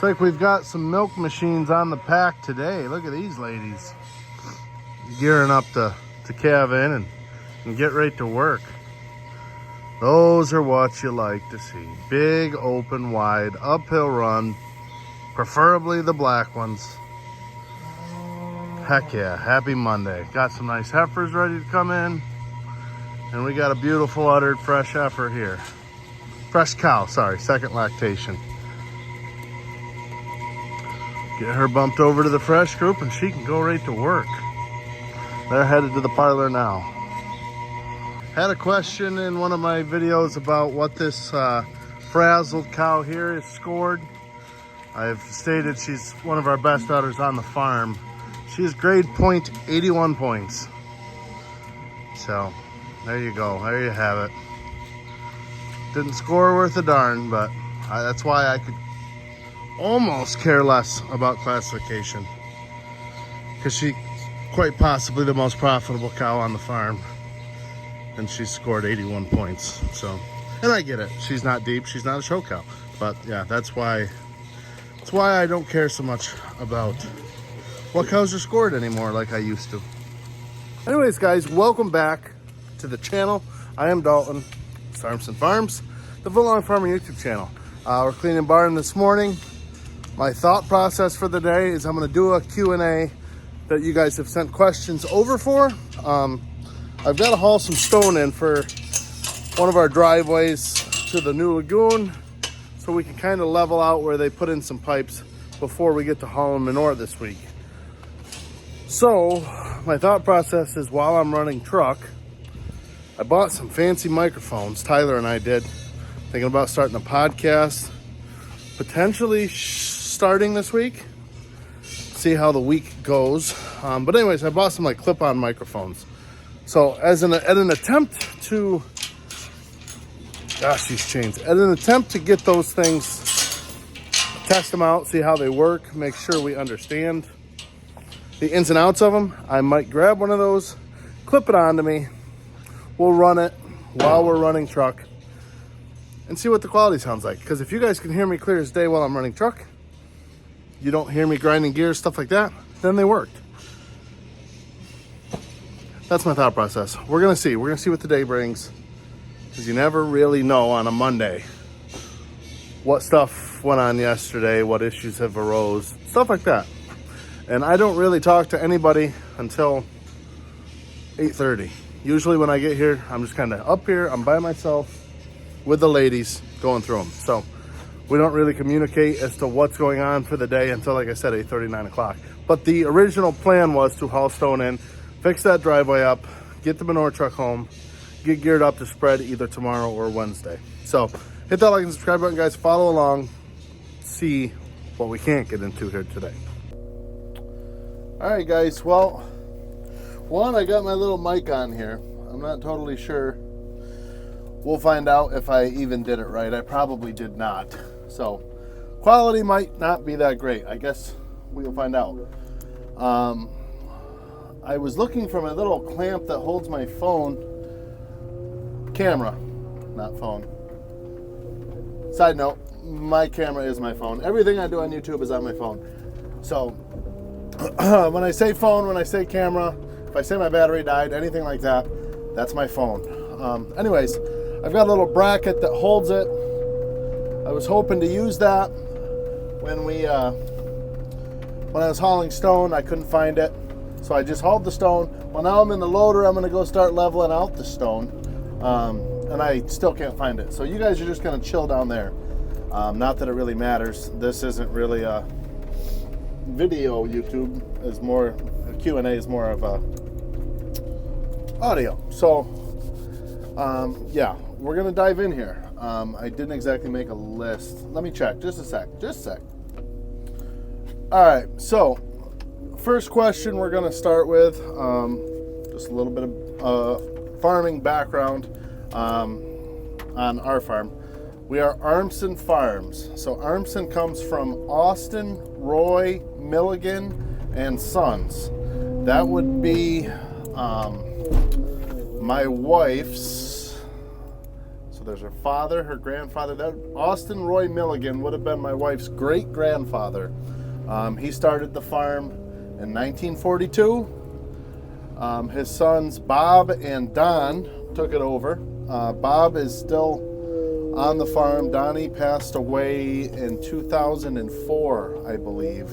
like we've got some milk machines on the pack today. Look at these ladies gearing up to calve in and get right to work. Those are what you like to see. Big, open, wide, uphill run, preferably the black ones. Heck yeah, happy Monday. Got some nice heifers ready to come in. And we got a beautiful uddered fresh heifer here. Fresh cow, sorry, second lactation. Get her bumped over to the fresh group and she can go right to work. They're headed to the parlor now. Had a question in one of my videos about what this frazzled cow here is scored. I've stated she's one of our best udders on the farm. She's grade point 81 points. So there you go, there you have it. Didn't score worth a darn, but that's why I could almost care less about classification, because she's quite possibly the most profitable cow on the farm, and she scored 81 points. So, and I get it, she's not deep, she's not a show cow, but yeah, that's why I don't care so much about what cows are scored anymore like I used to. Anyways, guys, welcome back to the channel. I am Dalton, Armson Farms, the full-on farmer YouTube channel. We're cleaning barn this morning. My thought process for the day is I'm going to do a Q&A that you guys have sent questions over for. I've got to haul some stone in for one of our driveways to the new lagoon, so we can kind of level out where they put in some pipes before we get to hauling manure this week. So my thought process is, while I'm running truck, I bought some fancy microphones. Tyler and I did. Thinking about starting a podcast, potentially starting this week. See how the week goes. But anyways, I bought some like clip-on microphones. So at an attempt to, gosh, these chains. At an attempt to get those things, test them out, see how they work, make sure we understand the ins and outs of them, I might grab one of those, clip it onto me. We'll run it while we're running truck and see what the quality sounds like. Because if you guys can hear me clear as day while I'm running truck, you don't hear me grinding gears, stuff like that, then they worked. That's my thought process. We're gonna see what the day brings, because you never really know on a Monday what stuff went on yesterday, what issues have arose, stuff like that. And I don't really talk to anybody until 8:30. Usually when I get here, I'm just kind of up here, I'm by myself with the ladies going through them. So we don't really communicate as to what's going on for the day until, like I said, 8:30, 9 o'clock. But the original plan was to haul stone in, fix that driveway up, get the manure truck home, get geared up to spread either tomorrow or Wednesday. So hit that like and subscribe button, guys. Follow along, see what we can't get into here today. All right, guys. Well, one, I got my little mic on here. I'm not totally sure. We'll find out if I even did it right. I probably did not. So quality might not be that great. I guess we'll find out. I was looking for my little clamp that holds my phone camera, not phone. Side note, my camera is my phone. Everything I do on YouTube is on my phone. So when I say phone, when I say camera, if I say my battery died, anything like that, that's my phone. Anyways, I've got a little bracket that holds it. I was hoping to use that when I was hauling stone. I couldn't find it, so I just hauled the stone. Well, now I'm in the loader. I'm going to go start leveling out the stone, and I still can't find it. So you guys are just going to chill down there. Not that it really matters. This isn't really a video. YouTube is more, Q&A is more of a audio. So yeah, we're gonna dive in here. I didn't exactly make a list. Let me check, just a sec. All right, so first question we're gonna start with, just a little bit of farming background on our farm. We are Armson Farms. So Armson comes from Austin, Roy, Milligan, and Sons. That would be my wife's, so So there's her father, her grandfather. That Austin Roy Milligan would have been my wife's great-grandfather. He started the farm in 1942. His sons Bob and Don took it over. Bob is still on the farm. Donnie passed away in 2004, I believe.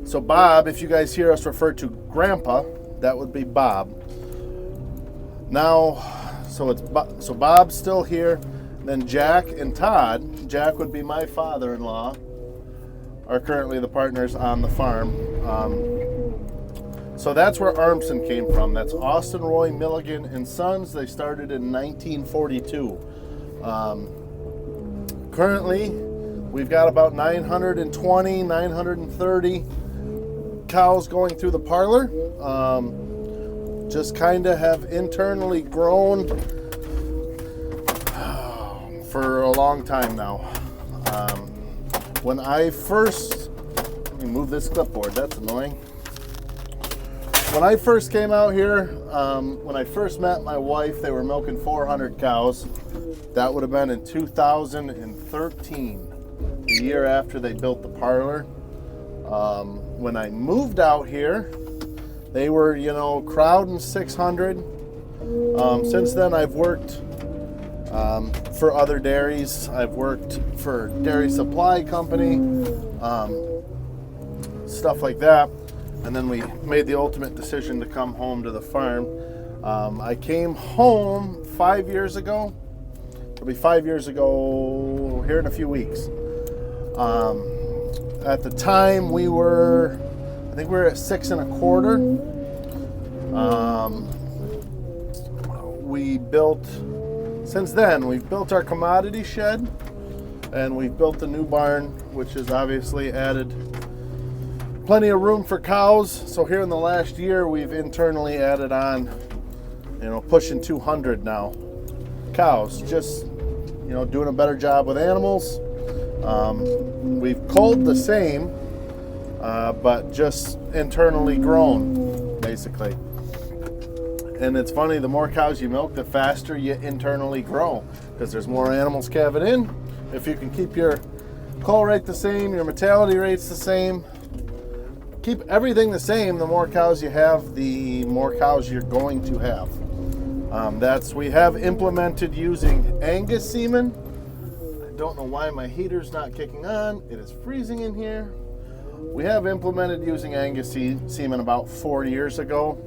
So Bob, if you guys hear us refer to Grandpa, that would be Bob. Now, so Bob's still here. Then Jack and Todd, Jack would be my father-in-law, are currently the partners on the farm. So that's where Armson came from. That's Austin Roy Milligan and Sons. They started in 1942. Currently, we've got about 920, 930 cows going through the parlor. Just kind of have internally grown for a long time now. When I first, let me move this clipboard, that's annoying. When I first came out here, when I first met my wife, they were milking 400 cows. That would have been in 2013, the year after they built the parlor. When I moved out here, they were, crowding 600. Since then, I've worked for other dairies. I've worked for dairy supply company, stuff like that. And then we made the ultimate decision to come home to the farm. I came home 5 years ago. It'll be 5 years ago here in a few weeks. At the time I think we were at 6 1/4. Since then, we've built our commodity shed, and we've built a new barn, which has obviously added plenty of room for cows. So here in the last year, we've internally added on, pushing 200 now cows. Just, doing a better job with animals. We've culled the same, but just internally grown, basically. And it's funny, the more cows you milk, the faster you internally grow, because there's more animals calving in. If you can keep your cull rate the same, your mortality rate's the same, keep everything the same, the more cows you have, the more cows you're going to have. We have implemented using Angus semen. I don't know why my heater's not kicking on. It is freezing in here. We have implemented using Angus semen about 4 years ago.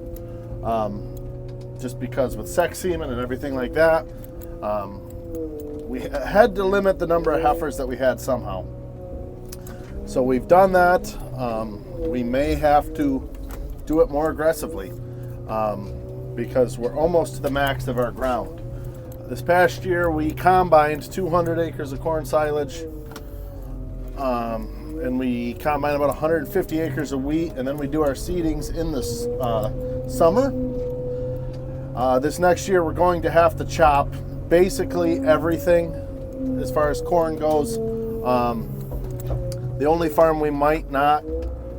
Just because with sex semen and everything like that, we had to limit the number of heifers that we had somehow. So we've done that. We may have to do it more aggressively because we're almost to the max of our ground. This past year, we combined 200 acres of corn silage, and we combine about 150 acres of wheat, and then we do our seedings in the summer. This next year, we're going to have to chop basically everything as far as corn goes. The only farm we might not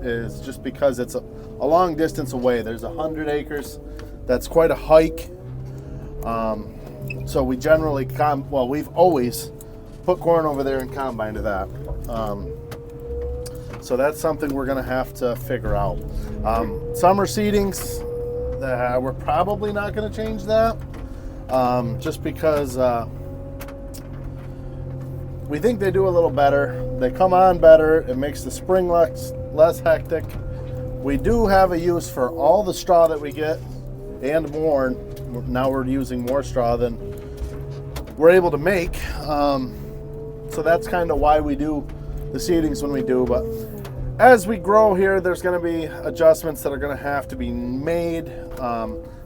is just because it's a long distance away. There's 100 acres. That's quite a hike. So we generally, we've always put corn over there and combine to that. So that's something we're going to have to figure out. Summer seedings, we're probably not going to change that, just because we think they do a little better. They come on better. It makes the spring less hectic. We do have a use for all the straw that we get and more. Now we're using more straw than we're able to make. So that's kind of why we do the seedings when we do. But as we grow here, there's going to be adjustments that are going to have to be made.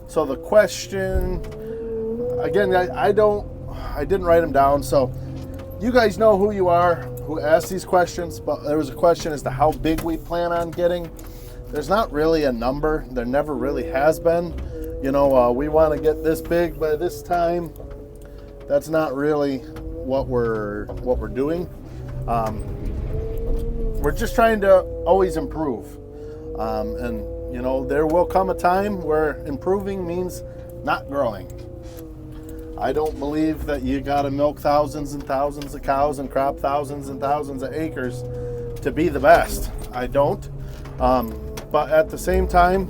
So the question, again, I didn't write them down. So you guys know who you are, who asked these questions, but there was a question as to how big we plan on getting. There's not really a number. There never really has been. We want to get this big by this time. That's not really what we're doing. We're just trying to always improve. And there will come a time where improving means not growing. I don't believe that you got to milk thousands and thousands of cows and crop thousands and thousands of acres to be the best. I don't. But at the same time,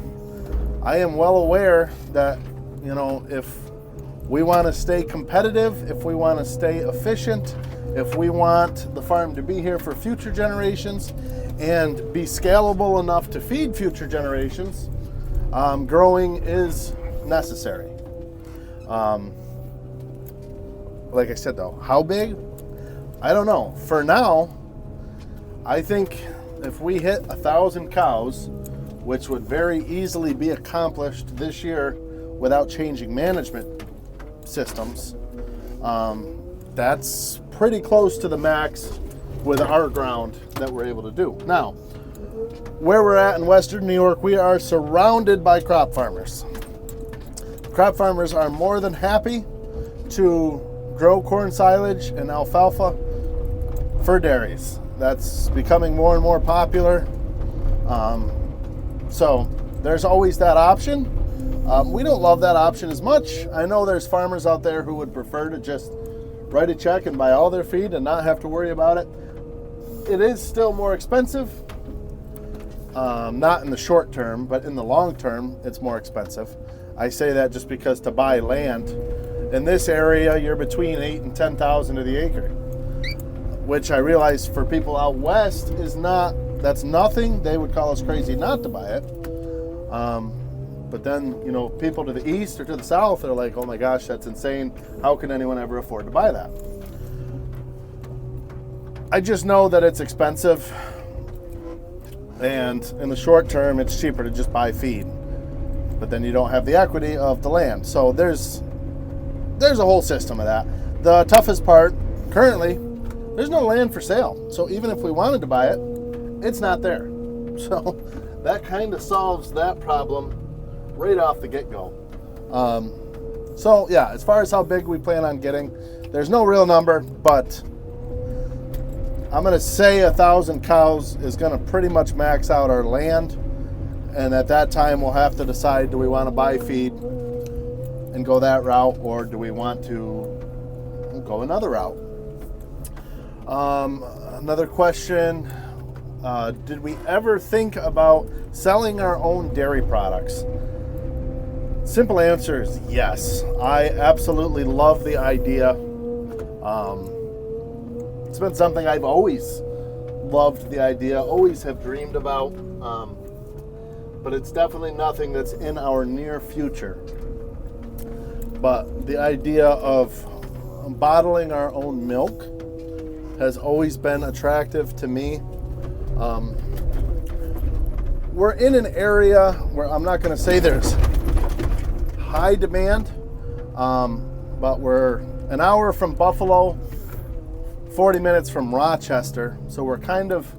I am well aware that, if we want to stay competitive, if we want to stay efficient, if we want the farm to be here for future generations and be scalable enough to feed future generations, growing is necessary. Like I said though, how big? I don't know. For now, I think if we hit 1,000 cows, which would very easily be accomplished this year without changing management systems, that's pretty close to the max with our ground that we're able to do. Now, where we're at in Western New York, we are surrounded by crop farmers. Crop farmers are more than happy to grow corn silage and alfalfa for dairies. That's becoming more and more popular. So there's always that option. We don't love that option as much. I know there's farmers out there who would prefer to just write a check and buy all their feed and not have to worry about it. It is still more expensive. Not in the short term, but in the long term, it's more expensive. I say that just because to buy land in this area, you're between 8,000 and 10,000 to the acre, which I realize for people out west that's nothing. They would call us crazy not to buy it. But then, people to the east or to the south are like, oh my gosh, that's insane. How can anyone ever afford to buy that? I just know that it's expensive, and in the short term, it's cheaper to just buy feed. But then you don't have the equity of the land. So there's a whole system of that. The toughest part, currently, there's no land for sale. So even if we wanted to buy it, it's not there. So that kind of solves that problem right off the get-go. So yeah, as far as how big we plan on getting, there's no real number, but I'm going to say 1,000 cows is going to pretty much max out our land. And at that time, we'll have to decide, do we want to buy feed and go that route, or do we want to go another route? Another question, did we ever think about selling our own dairy products? Simple answer is yes. I absolutely love the idea. It's been something I've always loved the idea, always have dreamed about, but it's definitely nothing that's in our near future. But the idea of bottling our own milk has always been attractive to me. We're in an area where I'm not going to say there's high demand, but we're an hour from Buffalo, 40 minutes from Rochester, so we're kind of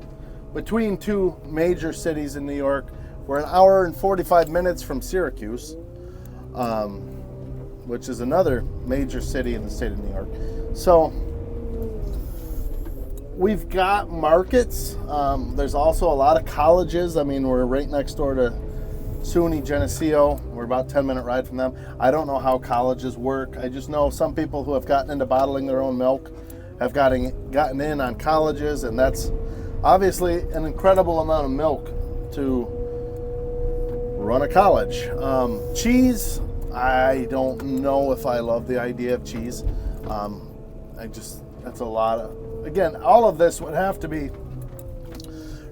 between two major cities in New York. We're an hour and 45 minutes from Syracuse, which is another major city in the state of New York. So we've got markets. There's also a lot of colleges. I mean, we're right next door to SUNY Geneseo. We're about a 10-minute ride from them. I don't know how colleges work. I just know some people who have gotten into bottling their own milk have gotten in on colleges, and that's obviously an incredible amount of milk to run a college. Cheese, I don't know if I love the idea of cheese. That's a lot of, again, all of this would have to be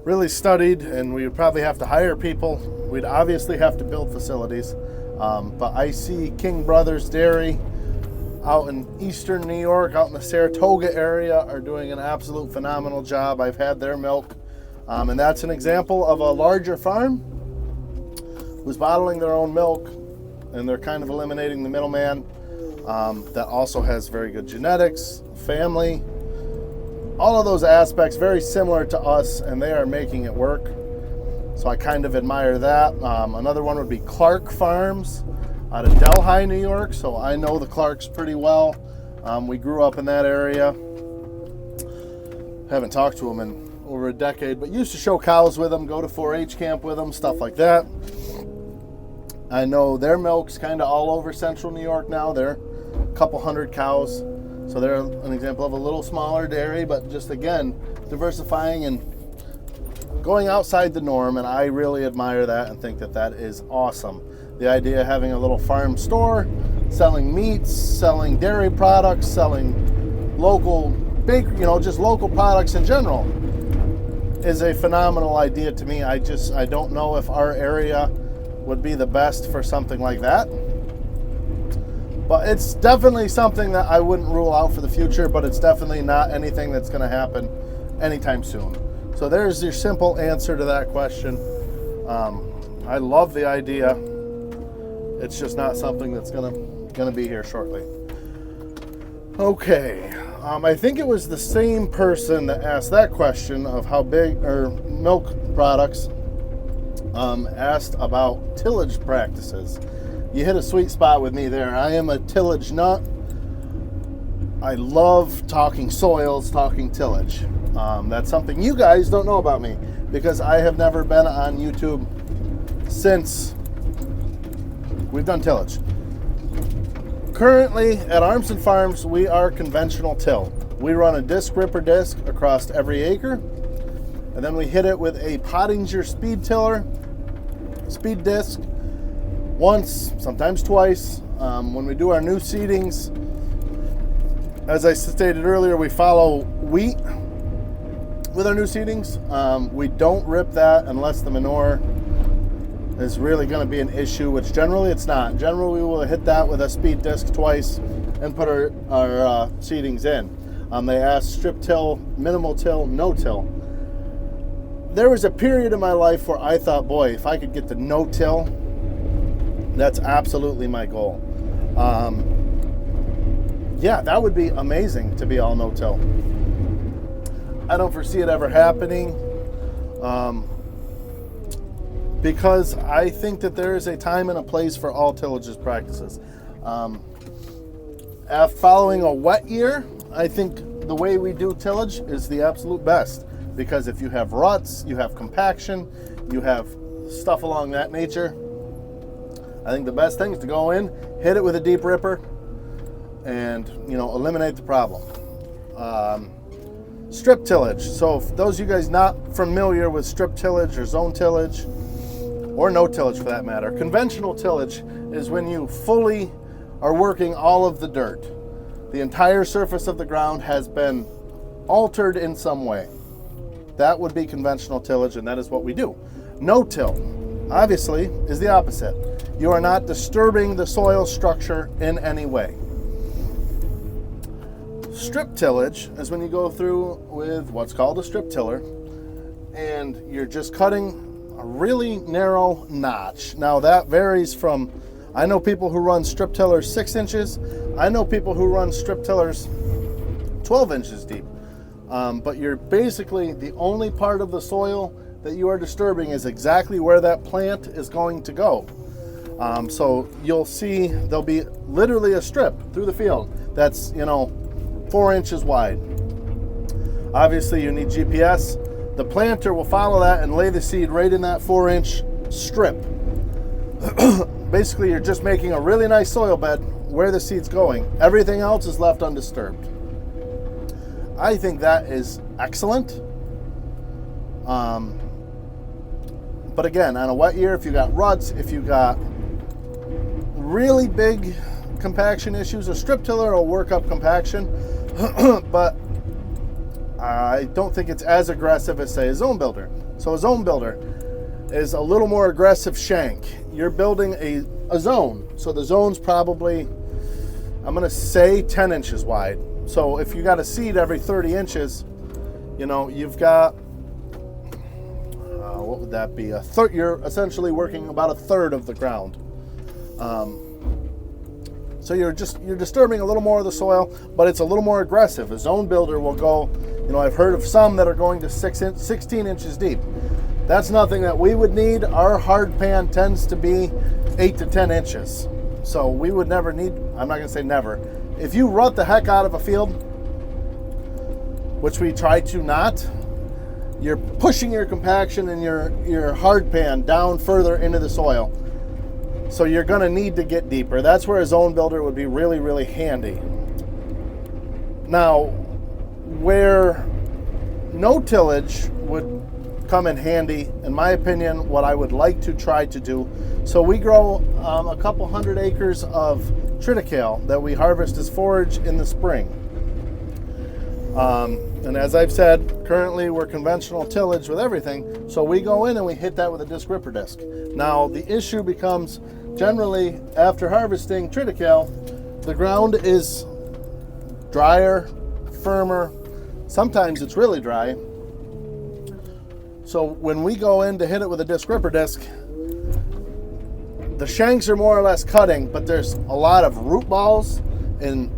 really studied, and we would probably have to hire people. We'd obviously have to build facilities. But I see King Brothers Dairy out in eastern New York, out in the Saratoga area, are doing an absolute phenomenal job. I've had their milk. And that's an example of a larger farm who's bottling their own milk, and they're kind of eliminating the middleman. That also has very good genetics, family, all of those aspects very similar to us, and they are making it work. So I kind of admire that. Another one would be Clark Farms out of Delhi, New York. So I know the Clarks pretty well. We grew up in that area. Haven't talked to them in over a decade, but used to show cows with them, go to 4-H camp with them, stuff like that. I know their milk's kind of all over central New York now. They're couple hundred cows. So they're an example of a little smaller dairy, but just again, diversifying and going outside the norm. And I really admire that and think that that is awesome. The idea of having a little farm store, selling meats, selling dairy products, selling local bakery, just local products in general, is a phenomenal idea to me. I don't know if our area would be the best for something like that. But it's definitely something that I wouldn't rule out for the future, but it's definitely not anything that's going to happen anytime soon. So there's your simple answer to that question. I love the idea. It's just not something that's gonna be here shortly. Okay, I think it was the same person that asked that question of how big, or milk products, asked about tillage practices. You hit a sweet spot with me there. I am a tillage nut. I love talking soils, talking tillage. That's something you guys don't know about me, because I have never been on YouTube since we've done tillage. Currently at Armson Farms, we are conventional till. We run a disc ripper disc across every acre, and then we hit it with a Pottinger speed tiller, speed disc, once, sometimes twice. When we do our new seedings, as I stated earlier, we follow wheat with our new seedings. We don't rip that unless the manure is really going to be an issue, which generally it's not. Generally, we will hit that with a speed disc twice and put our seedings in. They asked strip till, minimal till, no till. There was a period in my life where I thought, boy, if I could get to no till, that's absolutely my goal. Yeah, that would be amazing to be all no till. I don't foresee it ever happening. Because I think that there is a time and a place for all tillages practices. Following a wet year, I think the way we do tillage is the absolute best, because if you have ruts, you have compaction, you have stuff along that nature, I think the best thing is to go in, hit it with a deep ripper, and eliminate the problem. Strip tillage. So for those of you guys not familiar with strip tillage or zone tillage, or no tillage for that matter, conventional tillage is when you fully are working all of the dirt. The entire surface of the ground has been altered in some way. That would be conventional tillage, and that is what we do. No-till, obviously, is the opposite. You are not disturbing the soil structure in any way. Strip tillage is when you go through with what's called a strip tiller, and you're just cutting a really narrow notch. Now that varies from, I know people who run strip tillers 6 inches. I know people who run strip tillers 12 inches deep. But you're basically, the only part of the soil that you are disturbing is exactly where that plant is going to go. So you'll see there'll be literally a strip through the field that's 4 inches wide. Obviously you need GPS. The planter will follow that and lay the seed right in that 4-inch strip. Basically, you're just making a really nice soil bed where the seed's going. Everything else is left undisturbed. I think that is excellent. But again, on a wet year, if you got ruts, if you got really big compaction issues, a strip tiller will work up compaction. But I don't think it's as aggressive as, say, a zone builder. So a zone builder is a little more aggressive shank. You're building a zone. So the zone's probably, I'm going to say 10 inches wide. So if you got a seed every 30 inches, you've got, what would that be? You're essentially working about a third of the ground. So you're disturbing a little more of the soil, but it's a little more aggressive. A zone builder will go, I've heard of some that are going to 16 inches deep. That's nothing that we would need. Our hard pan tends to be 8 to 10 inches. So we would never need, I'm not gonna say never. If you rut the heck out of a field, which we try to not, you're pushing your compaction and your hard pan down further into the soil. So you're going to need to get deeper. That's where a zone builder would be really, really handy. Now, where no tillage would come in handy, in my opinion, what I would like to try to do. So we grow a couple 100 acres of triticale that we harvest as forage in the spring. And as I've said, currently we're conventional tillage with everything. So we go in and we hit that with a disc ripper disc. Now the issue becomes generally after harvesting triticale, the ground is drier, firmer. Sometimes it's really dry. So when we go in to hit it with a disc ripper disc, the shanks are more or less cutting, but there's a lot of root balls, and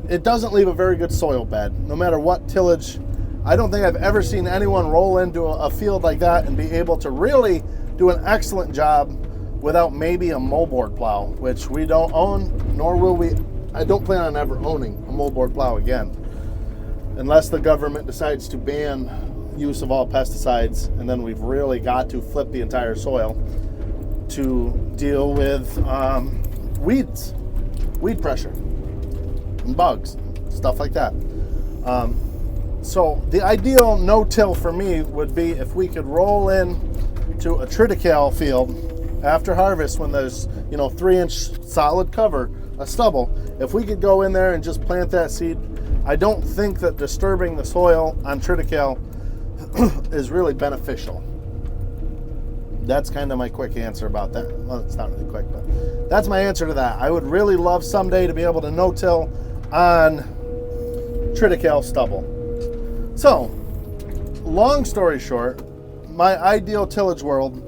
it doesn't leave a very good soil bed. No matter what tillage, I don't think I've ever seen anyone roll into a field like that and be able to really do an excellent job without maybe a moldboard plow, which we don't own, nor will we. I don't plan on ever owning a moldboard plow again, unless the government decides to ban use of all pesticides, and then we've really got to flip the entire soil to deal with weeds, weed pressure, and bugs, stuff like that. So the ideal no-till for me would be if we could roll in to a triticale field after harvest when there's 3-inch solid cover, a stubble. If we could go in there and just plant that seed, I don't think that disturbing the soil on triticale is really beneficial. That's kind of my quick answer about that. Well, it's not really quick, but that's my answer to that. I would really love someday to be able to no-till on triticale stubble. So, long story short, my ideal tillage world,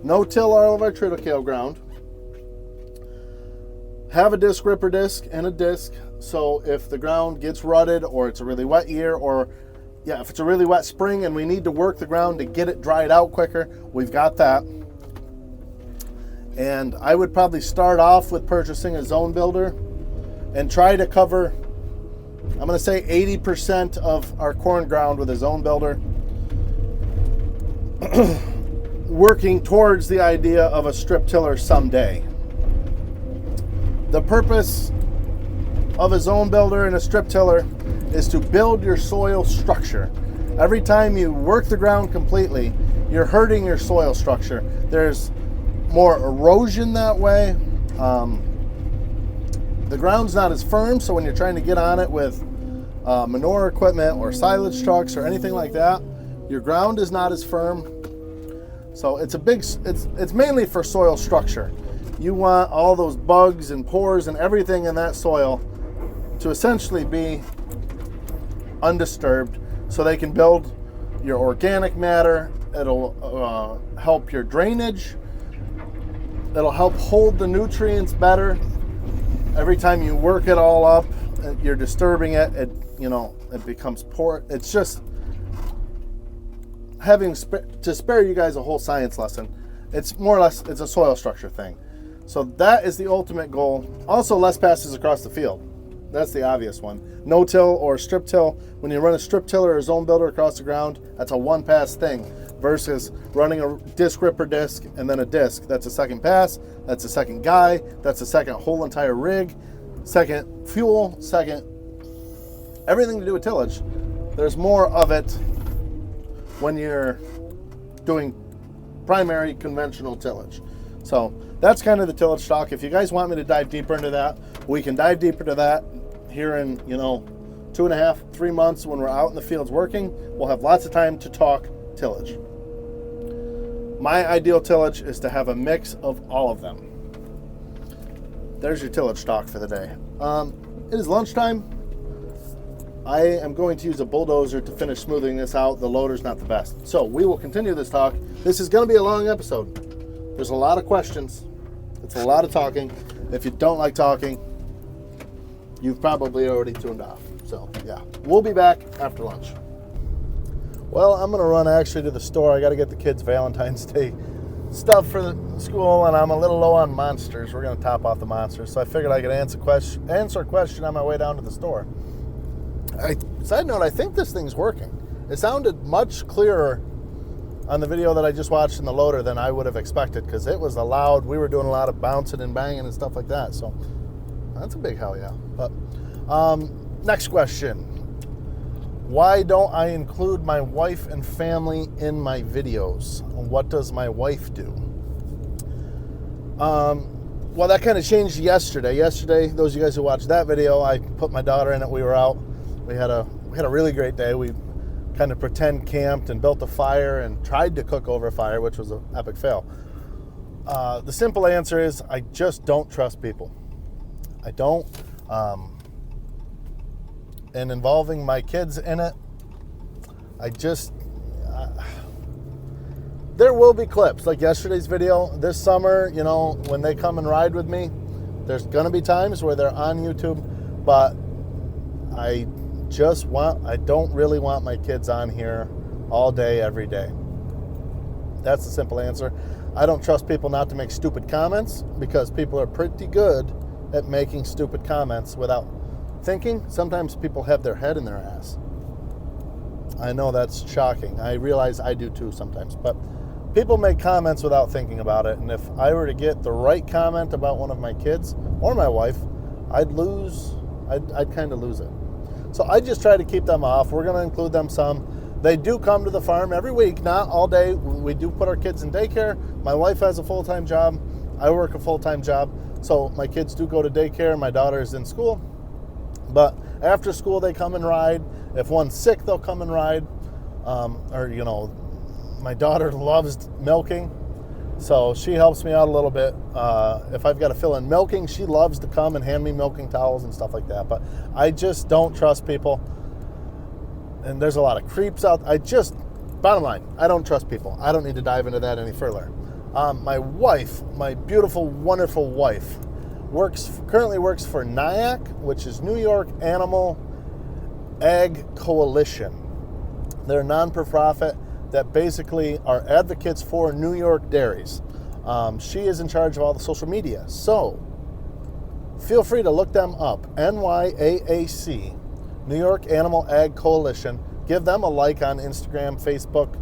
no-till all of our triticale ground, have a disc ripper disc and a disc, so if the ground gets rutted or it's a really wet year, or if it's a really wet spring and we need to work the ground to get it dried out quicker, we've got that. And I would probably start off with purchasing a zone builder and try to cover, I'm going to say 80% of our corn ground with a zone builder, working towards the idea of a strip tiller someday. The purpose of a zone builder and a strip tiller is to build your soil structure. Every time you work the ground completely, you're hurting your soil structure. There's more erosion that way. The ground's not as firm, so when you're trying to get on it with manure equipment or silage trucks or anything like that, your ground is not as firm. So it's mainly for soil structure. You want all those bugs and pores and everything in that soil to essentially be undisturbed, so they can build your organic matter. It'll help your drainage. It'll help hold the nutrients better. Every time you work it all up, you're disturbing it. It becomes poor. It's just having to spare you guys a whole science lesson. It's more or less, it's a soil structure thing. So that is the ultimate goal. Also, less passes across the field. That's the obvious one. No-till or strip till. When you run a strip tiller or a zone builder across the ground, that's a one-pass thing versus running a disc ripper disc and then a disc. That's a second pass. That's a second guy. That's a second whole entire rig. Second fuel. Second everything to do with tillage. There's more of it when you're doing primary conventional tillage. So that's kind of the tillage talk. If you guys want me to dive deeper into that, we can dive deeper to that here in 2.5, 3 months when we're out in the fields working. We'll have lots of time to talk tillage. My ideal tillage is to have a mix of all of them. There's your tillage talk for the day. It is lunchtime. I am going to use a bulldozer to finish smoothing this out. The loader's not the best. So we will continue this talk. This is going to be a long episode. There's a lot of questions. It's a lot of talking. If you don't like talking, you've probably already tuned off. So yeah, we'll be back after lunch. Well, I'm going to run actually to the store. I got to get the kids Valentine's Day stuff for the school, and I'm a little low on monsters. We're going to top off the monsters. So I figured I could answer a question on my way down to the store. Side note, I think this thing's working. It sounded much clearer on the video that I just watched in the loader than I would have expected, because it was loud. We were doing a lot of bouncing and banging and stuff like that. So that's a big hell yeah. But next question. Why don't I include my wife and family in my videos? What does my wife do? Well, that kind of changed yesterday. Yesterday, those of you guys who watched that video, I put my daughter in it. We were out. We had a really great day. We kind of pretend camped and built a fire and tried to cook over a fire, which was an epic fail. The simple answer is I just don't trust people. I don't. And involving my kids in it, there will be clips like yesterday's video. This summer, you know, when they come and ride with me, there's going to be times where they're on YouTube, but I don't really want my kids on here all day, every day. That's the simple answer. I don't trust people not to make stupid comments, because people are pretty good at making stupid comments without thinking. Sometimes people have their head in their ass. I know that's shocking. I realize I do too sometimes, but people make comments without thinking about it. And if I were to get the right comment about one of my kids or my wife, I'd kind of lose it. So I just try to keep them off. We're going to include them some. They do come to the farm every week, not all day. We do put our kids in daycare. My wife has a full-time job. I work a full-time job. So my kids do go to daycare. My daughter is in school. But after school, they come and ride. If one's sick, they'll come and ride. My daughter loves milking, so she helps me out a little bit. If I've got to fill in milking, she loves to come and hand me milking towels and stuff like that. But I just don't trust people. And there's a lot of creeps out. Bottom line, I don't trust people. I don't need to dive into that any further. My wife, my beautiful, wonderful wife, currently works for NIAC, which is New York Animal Ag Coalition. They're a non-profit that basically are advocates for New York dairies. She is in charge of all the social media. So feel free to look them up. NYAAC, New York Animal Ag Coalition. Give them a like on Instagram, Facebook.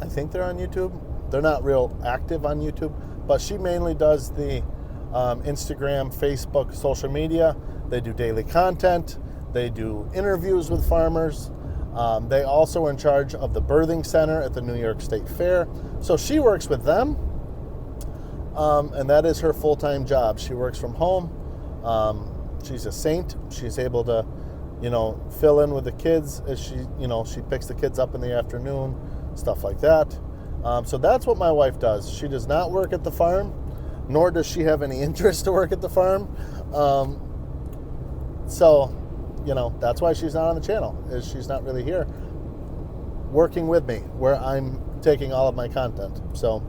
I think they're on YouTube. They're not real active on YouTube, but she mainly does the Instagram, Facebook, social media. They do daily content. They do interviews with farmers. They also are in charge of the birthing center at the New York State Fair. So she works with them, and that is her full-time job. She works from home. She's a saint. She's able to, fill in with the kids as she picks the kids up in the afternoon, stuff like that. So that's what my wife does. She does not work at the farm, nor does she have any interest to work at the farm. That's why she's not on the channel, is she's not really here working with me where I'm taking all of my content. So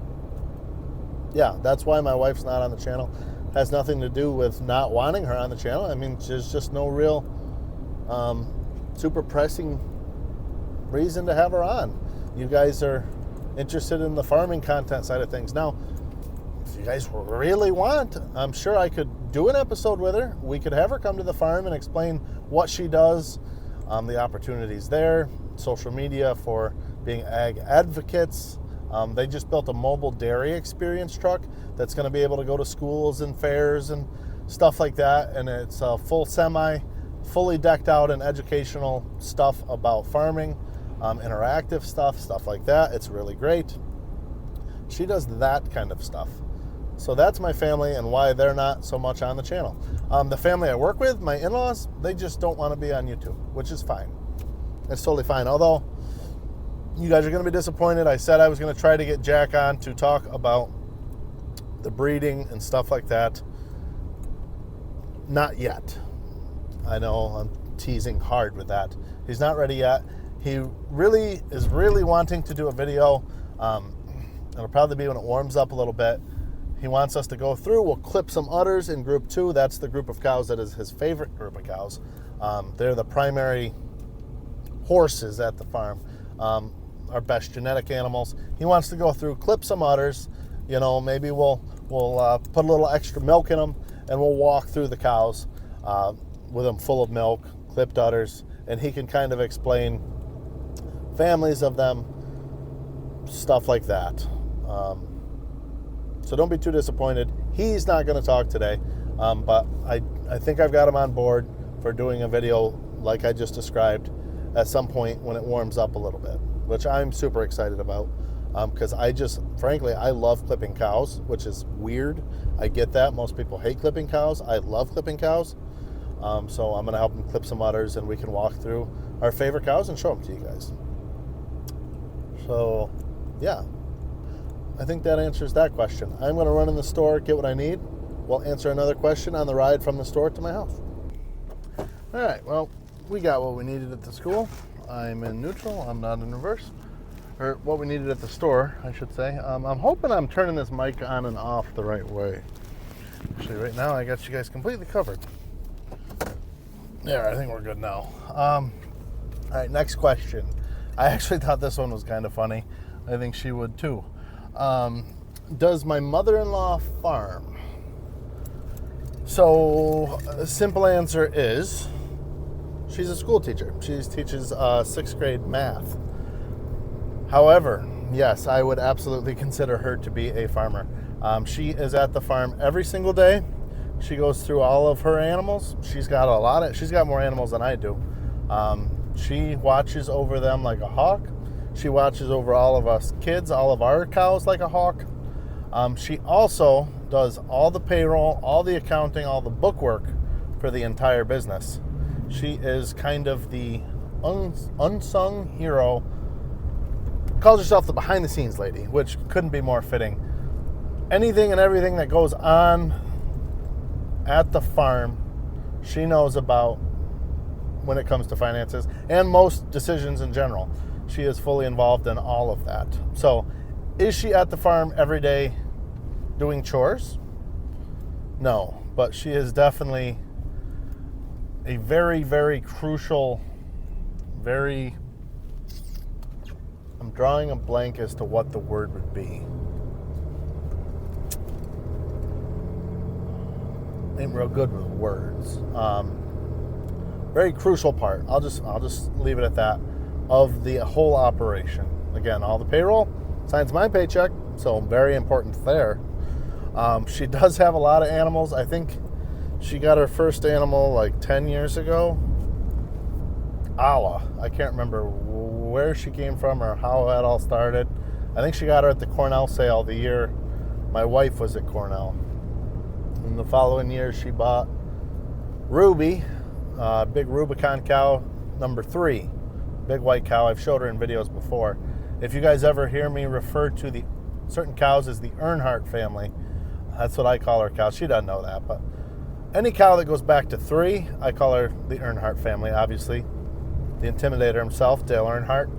yeah, that's why my wife's not on the channel. Has nothing to do with not wanting her on the channel. I mean, there's just no real super pressing reason to have her on. You guys are interested in the farming content side of things. Now, if you guys really want, I'm sure I could do an episode with her. We could have her come to the farm and explain what she does, the opportunities there, social media for being ag advocates. They just built a mobile dairy experience truck that's going to be able to go to schools and fairs and stuff like that. And it's a full semi, fully decked out and educational stuff about farming, interactive stuff like that. It's really great. She does that kind of stuff. So that's my family and why they're not so much on the channel. The family I work with, my in-laws, they just don't want to be on YouTube, which is fine. It's totally fine. Although you guys are going to be disappointed. I said I was going to try to get Jack on to talk about the breeding and stuff like that. Not yet. I know I'm teasing hard with that. He's not ready yet. He really is wanting to do a video. It'll probably be when it warms up a little bit. He wants us to go through. We'll clip some udders in group 2. That's the group of cows that is his favorite group of cows. They're the primary horses at the farm, our best genetic animals. He wants to go through, clip some udders. Maybe we'll put a little extra milk in them, and we'll walk through the cows with them full of milk, clipped udders, and he can kind of explain families of them, stuff like that. So don't be too disappointed. He's not going to talk today, but I think I've got him on board for doing a video like I just described at some point when it warms up a little bit, which I'm super excited about, because frankly, I love clipping cows, which is weird. I get that. Most people hate clipping cows. I love clipping cows. So I'm going to help him clip some udders, and we can walk through our favorite cows and show them to you guys. So, yeah, I think that answers that question. I'm going to run in the store, get what I need. We'll answer another question on the ride from the store to my house. All right, well, we got what we needed at the school. I'm in neutral. I'm not in reverse. Or what we needed at the store, I should say. I'm hoping I'm turning this mic on and off the right way. Actually, right now, I got you guys completely covered. There, I think we're good now. All right, next question. I actually thought this one was kind of funny. I think she would too. Does my mother-in-law farm? So, the simple answer is, she's a school teacher. She teaches 6th grade math. However, yes, I would absolutely consider her to be a farmer. She is at the farm every single day. She goes through all of her animals. She's got more animals than I do. She watches over them like a hawk. She watches over all of us kids, all of our cows like a hawk. She also does all the payroll, all the accounting, all the bookwork for the entire business. She is kind of the unsung hero. Calls herself the behind-the-scenes lady, which couldn't be more fitting. Anything and everything that goes on at the farm, she knows about when it comes to finances and most decisions in general. She is fully involved in all of that. So, is she at the farm every day doing chores? No, but she is definitely a very, very crucial, I'm drawing a blank as to what the word would be. Ain't real good with words. Very crucial part. I'll just leave it at that, of the whole operation. Again, all the payroll, signs my paycheck, so very important there. She does have a lot of animals. I think she got her first animal like 10 years ago. Allah. I can't remember where she came from or how that all started. I think she got her at the Cornell sale the year my wife was at Cornell. In the following year, she bought Ruby, big Rubicon cow, number 3. Big white cow. I've showed her in videos before. If you guys ever hear me refer to the certain cows as the Earnhardt family, that's what I call her cow. She doesn't know that, but any cow that goes back to 3, I call her the Earnhardt family, obviously. The Intimidator himself, Dale Earnhardt.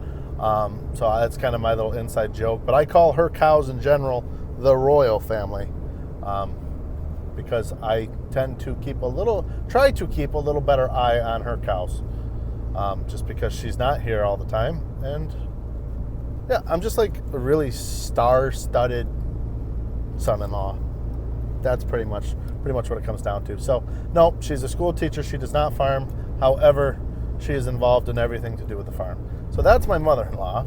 So that's kind of my little inside joke. But I call her cows in general the Royal family, because I tend to try to keep a little better eye on her cows, just because she's not here all the time. And yeah, I'm just like a really star-studded son-in-law. That's pretty much what it comes down to. So no, she's a school teacher. She does not farm. However, she is involved in everything to do with the farm. So that's my mother-in-law.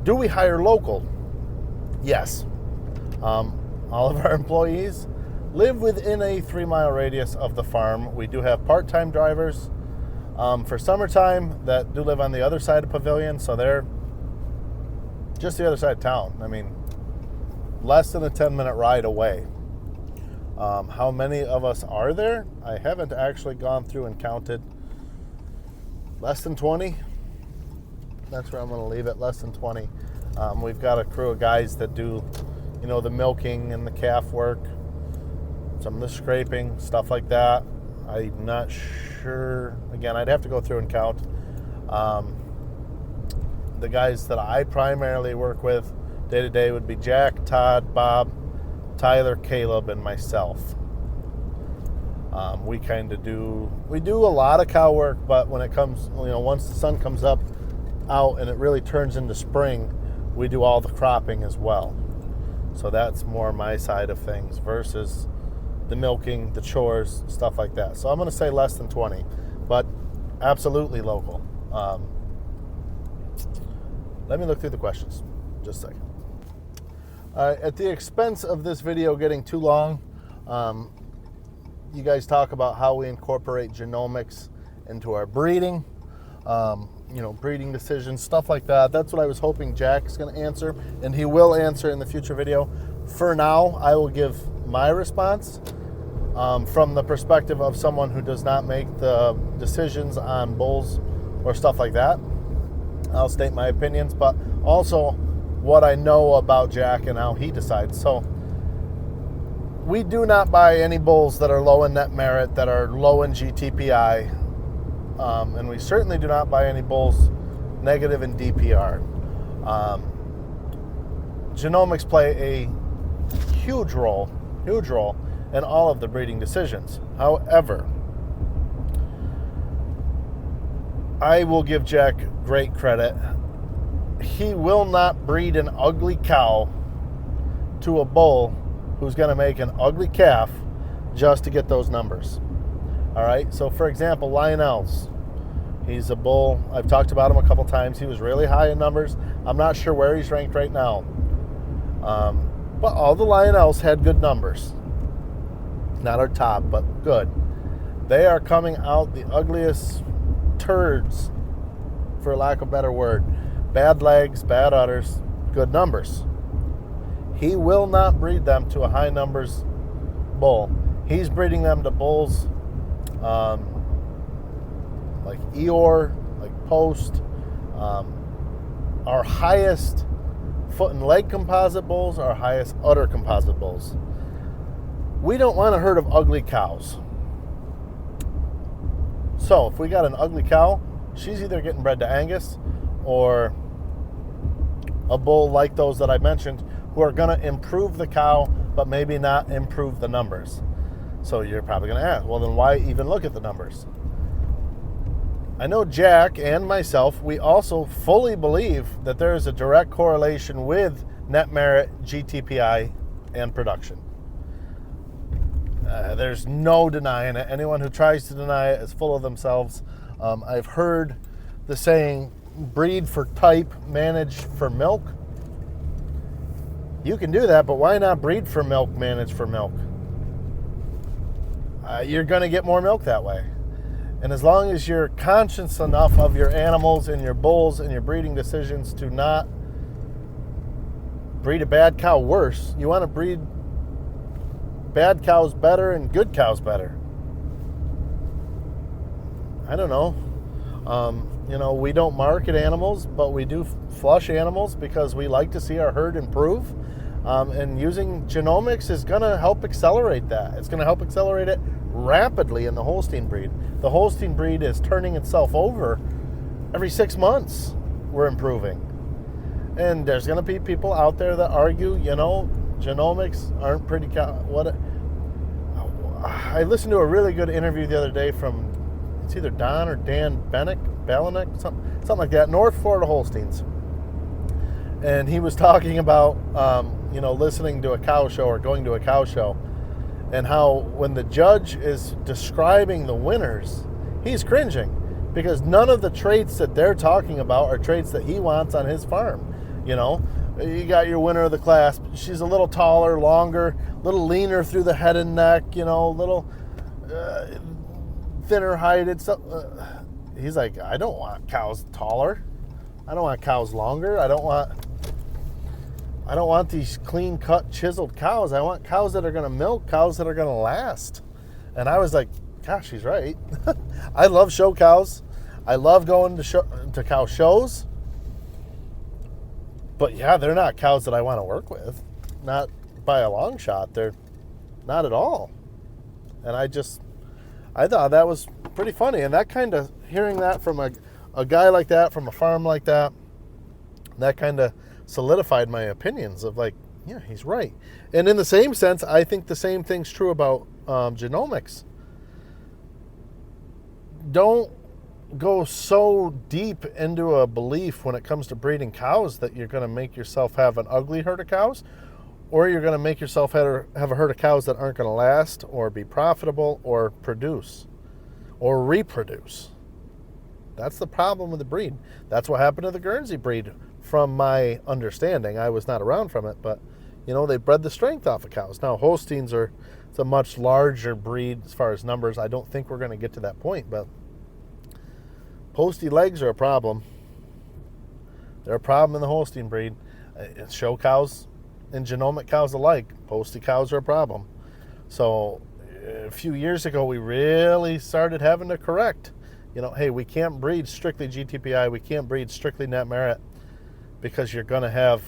Do we hire local? Yes. All of our employees live within a 3-mile radius of the farm. We do have part-time drivers for summertime that do live on the other side of Pavilion, so they're just the other side of town. I mean, less than a 10-minute ride away. How many of us are there? I haven't actually gone through and counted. Less than 20. That's where I'm going to leave it, less than 20. We've got a crew of guys that do, the milking and the calf work, some of the scraping, stuff like that. I'm not sure. Again, I'd have to go through and count. The guys that I primarily work with day to day would be Jack, Todd, Bob, Tyler, Caleb, and myself. We do a lot of cow work, but when it comes, once the sun comes up out and it really turns into spring, we do all the cropping as well. So that's more my side of things versus the milking, the chores, stuff like that. So I'm going to say less than 20. But absolutely local. Let me look through the questions. Just a second. At the expense of this video getting too long, you guys talk about how we incorporate genomics into our breeding, breeding decisions, stuff like that. That's what I was hoping Jack's going to answer, and he will answer in the future video. For now, I will give my response from the perspective of someone who does not make the decisions on bulls or stuff like that. I'll state my opinions, but also what I know about Jack and how he decides. So we do not buy any bulls that are low in net merit, that are low in GTPI, and we certainly do not buy any bulls negative in DPR. Genomics play a huge role in all of the breeding decisions. However, I will give Jack great credit. He will not breed an ugly cow to a bull who's going to make an ugly calf just to get those numbers. All right, so for example, Lionel's. He's a bull. I've talked about him a couple times. He was really high in numbers. I'm not sure where he's ranked right now. But all the Lionel's had good numbers. Not our top, but good. They are coming out the ugliest turds, for lack of a better word. Bad legs, bad udders, good numbers. He will not breed them to a high numbers bull. He's breeding them to bulls like Eeyore, like Post. Our highest foot and leg composite bulls, our highest udder composite bulls. We don't want a herd of ugly cows. So if we got an ugly cow, she's either getting bred to Angus or a bull like those that I mentioned, who are going to improve the cow, but maybe not improve the numbers. So you're probably going to ask, well, then why even look at the numbers? I know Jack and myself, we also fully believe that there is a direct correlation with net merit, GTPI, and production. There's no denying it. Anyone who tries to deny it is full of themselves. I've heard the saying, breed for type, manage for milk. You can do that, but why not breed for milk, manage for milk? You're going to get more milk that way. And as long as you're conscious enough of your animals and your bulls and your breeding decisions to not breed a bad cow worse, you want to breed bad cows better and good cows better. I don't know. We don't market animals, but we do flush animals because we like to see our herd improve. And using genomics is going to help accelerate that. It's going to help accelerate it rapidly in the Holstein breed. The Holstein breed is turning itself over every 6 months. We're improving. And there's going to be people out there that argue, genomics aren't pretty I listened to a really good interview the other day from, it's either Don or Dan Balanek, something like that, North Florida Holsteins. And he was talking about, listening to a cow show or going to a cow show, and how when the judge is describing the winners, he's cringing because none of the traits that they're talking about are traits that he wants on his farm. You got your winner of the class. She's a little taller, longer, a little leaner through the head and neck, a little thinner heighted. He's like, I don't want cows taller. I don't want cows longer. I don't want these clean cut, chiseled cows. I want cows that are going to milk, cows that are going to last. And I was like, gosh, he's right. I love show cows. I love going to cow shows. But yeah, they're not cows that I want to work with. Not by a long shot. They're not at all. And I thought that was pretty funny. And that kind of, hearing that from a guy like that, from a farm like that kind of solidified my opinions of like, yeah, he's right. And in the same sense, I think the same thing's true about genomics. Don't go so deep into a belief when it comes to breeding cows that you're going to make yourself have an ugly herd of cows, or you're going to make yourself have a herd of cows that aren't going to last or be profitable or produce or reproduce. That's the problem with the breed. That's what happened to the Guernsey breed, from my understanding. I was not around from it, but they bred the strength off of cows. Now Holsteins it's a much larger breed as far as numbers. I don't think we're going to get to that point, but posty legs are a problem. They're a problem in the Holstein breed. Show cows and genomic cows alike, posty cows are a problem. So a few years ago, we really started having to correct. Hey, we can't breed strictly GTPI. We can't breed strictly net merit, because you're going to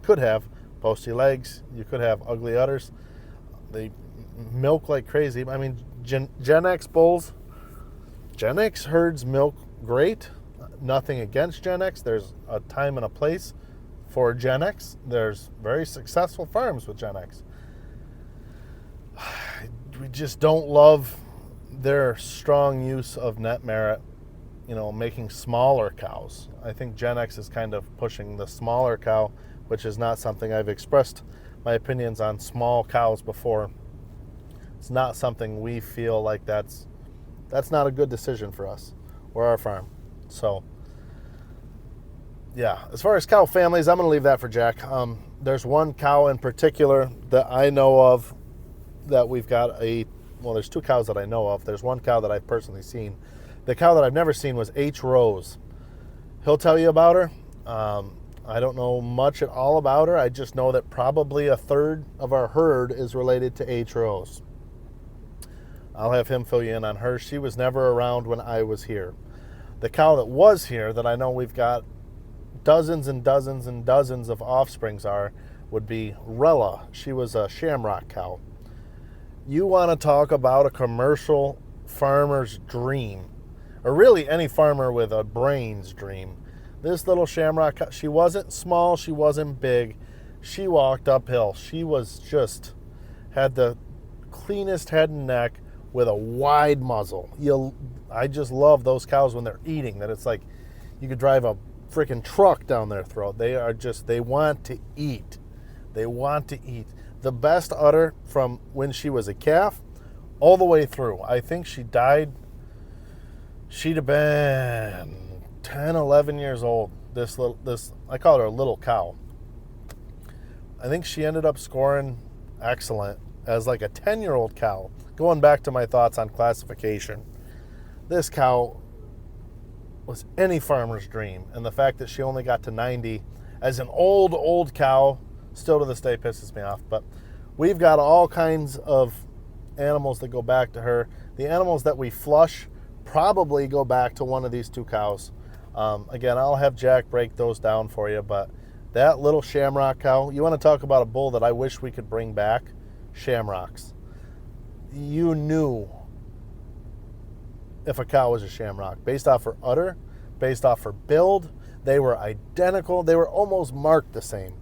could have posty legs. You could have ugly udders. They milk like crazy. I mean, Gen X bulls, Gen X herds milk great. Nothing against Gen X. There's a time and a place for Gen X. There's very successful farms with Gen X. We just don't love their strong use of net merit, making smaller cows. I think Gen X is kind of pushing the smaller cow, which is not something I've expressed my opinions on small cows before. It's not something we feel like that's not a good decision for us or our farm. So, yeah, as far as cow families, I'm going to leave that for Jack. There's one cow in particular that I know of that we've got there's two cows that I know of. There's one cow that I've personally seen. The cow that I've never seen was H. Rose. He'll tell you about her. I don't know much at all about her. I just know that probably a third of our herd is related to H. Rose. I'll have him fill you in on her. She was never around when I was here. The cow that was here, that I know we've got dozens and dozens and dozens of offsprings would be Rella. She was a shamrock cow. You want to talk about a commercial farmer's dream, or really any farmer with a brain's dream. This little shamrock cow, she wasn't small, she wasn't big. She walked uphill. She had the cleanest head and neck with a wide muzzle. I just love those cows when they're eating, that it's like you could drive a freaking truck down their throat. They want to eat. They want to eat. The best udder from when she was a calf all the way through. I think she died, she'd have been 10, 11 years old. I call her a little cow. I think she ended up scoring excellent as like a 10-year-old cow. Going back to my thoughts on classification, this cow was any farmer's dream. And the fact that she only got to 90 as an old cow still to this day pisses me off. But we've got all kinds of animals that go back to her. The animals that we flush probably go back to one of these two cows. Again, I'll have Jack break those down for you, but that little shamrock cow, you want to talk about a bull that I wish we could bring back? Shamrocks. You knew if a cow was a shamrock based off her udder, based off her build. They were identical. They were almost marked the same.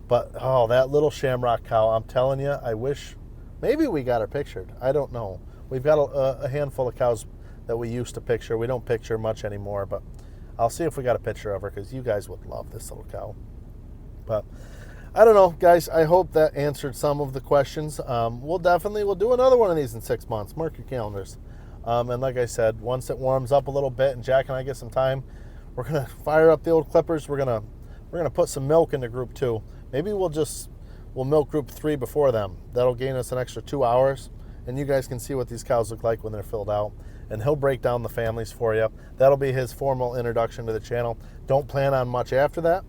But, that little shamrock cow, I'm telling you, I wish maybe we got her pictured. I don't know. We've got a handful of cows that we used to picture. We don't picture much anymore, but I'll see if we got a picture of her, because you guys would love this little cow. But I don't know, guys. I hope that answered some of the questions. We'll do another one of these in 6 months. Mark your calendars. And like I said, once it warms up a little bit and Jack and I get some time, we're gonna fire up the old clippers. We're gonna put some milk into group 2. Maybe we'll milk group 3 before them. That'll gain us an extra 2 hours, and you guys can see what these cows look like when they're filled out. And he'll break down the families for you. That'll be his formal introduction to the channel. Don't plan on much after that.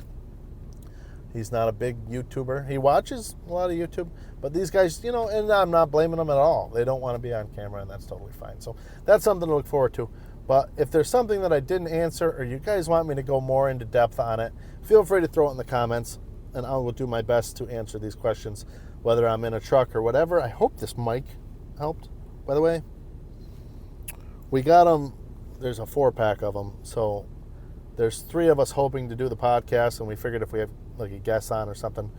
He's not a big YouTuber. He watches a lot of YouTube, but these guys, and I'm not blaming them at all. They don't want to be on camera, and that's totally fine. So that's something to look forward to. But if there's something that I didn't answer, or you guys want me to go more into depth on it, feel free to throw it in the comments, and I will do my best to answer these questions, whether I'm in a truck or whatever. I hope this mic helped, by the way. We got them. There's a 4-pack of them, so there's 3 of us hoping to do the podcast, and we figured if we have like a guest on or something,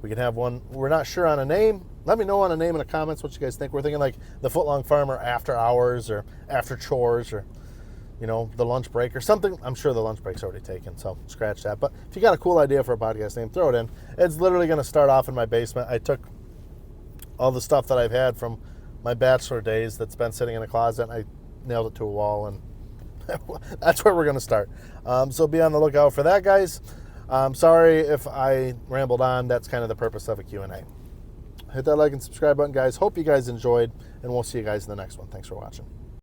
we can have one. We're not sure on a name. Let me know on a name in the comments what you guys think. We're thinking like the Footlong Farmer After Hours, or After Chores, or the lunch break or something. I'm sure the lunch break's already taken, so scratch that. But if you got a cool idea for a podcast name, throw it in. It's literally going to start off in my basement. I took all the stuff that I've had from my bachelor days that's been sitting in a closet, and I nailed it to a wall, and That's where we're going to start. So be on the lookout for that, guys. Sorry if I rambled on. That's kind of the purpose of a Q&A. Hit that like and subscribe button, guys. Hope you guys enjoyed, and we'll see you guys in the next one. Thanks for watching.